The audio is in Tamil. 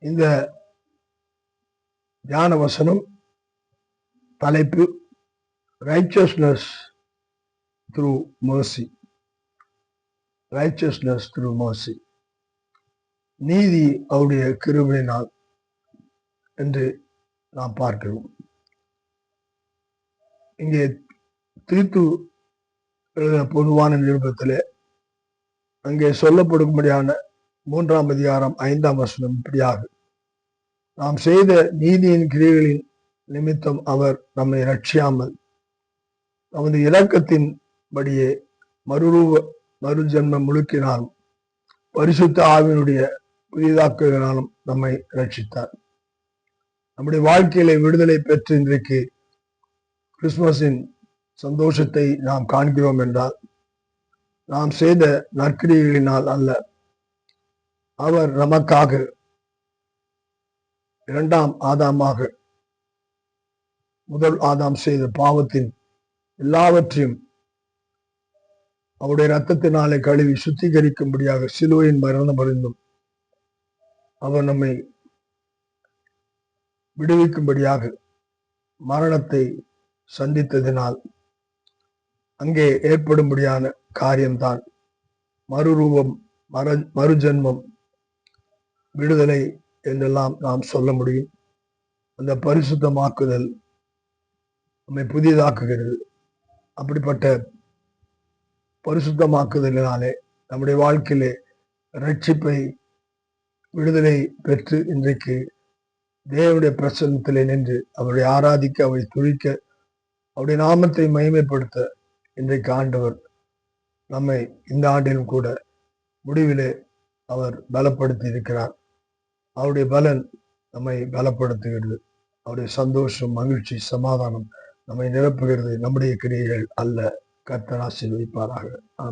இந்த தியான வசனம் தலைப்பு righteousness through mercy. Righteousness through mercy. நீதி அவருடைய கிருபையினால் என்று நாம் பார்க்கிறோம். இங்கே தீத்து எழுதின பொதுவான நிருபத்திலே அங்கே சொல்லப்படும்படியான 3ஆம் அதிகாரம் 5ஆம் வசனம் இப்படியாக, நாம் செய்த நீதியின் கிரியைகளின் நிமித்தம் அவர் நம்மை ரட்சியாமல் நமது இரக்கத்தின் படியே மறுஜென்ம முழுக்கினாலும் பரிசுத்த ஆவியினுடைய புதிதாக்குதலாலும் நம்மை ரட்சித்தார். நம்முடைய வாழ்க்கையில விடுதலை பெற்று இன்றைக்கு கிறிஸ்துமஸின் சந்தோஷத்தை நாம் காண்கிறோம் என்றால் நாம் செய்த நற்கிரியைகளினால் அல்ல, அவர் நமக்காக 2ஆம் ஆதாமாக முதல் ஆதாம் செய்த பாவத்தின் எல்லாவற்றையும் அவருடைய இரத்தத்தினாலே கழுவி சுத்திகரிக்கும்படியாக சிலுவையின் மரணம் அறிந்தும் அவர் நம்மை விடுவிக்கும்படியாக மரணத்தை சந்தித்ததினால் அங்கே ஏற்படும்படியான காரியம்தான் மறுரூபம், மறுஜென்மம், விடுதலை என்றெல்லாம் நாம் சொல்ல முடியும். அந்த பரிசுத்தமாக்குதல் நம்மை புதிதாக்குகிறது. அப்படிப்பட்ட பரிசுத்தமாக்குதலினாலே நம்முடைய வாழ்க்கையிலே ரட்சிப்பை, விடுதலை பெற்று இன்றைக்கு தேவனுடைய பிரசன்னத்திலே நின்று அவருடைய ஆராதிக்க, அவரை துதிக்க, அவருடைய நாமத்தை மகிமைப்படுத்த இன்றைக்கு ஆண்டவர் நம்மை இந்த ஆண்டிலும் கூட முடிவிலே அவர் பலப்படுத்தி இருக்கிறார். அவருடைய பலன் நம்மை பலப்படுத்துகிறது. அவருடைய சந்தோஷம், மகிழ்ச்சி, சமாதானம் நம்மை நிரப்புகிறது. நம்முடைய கிரியைகள் அல்ல. கர்த்தர் ஆசீர்வதிப்பாராக. ஆமென்.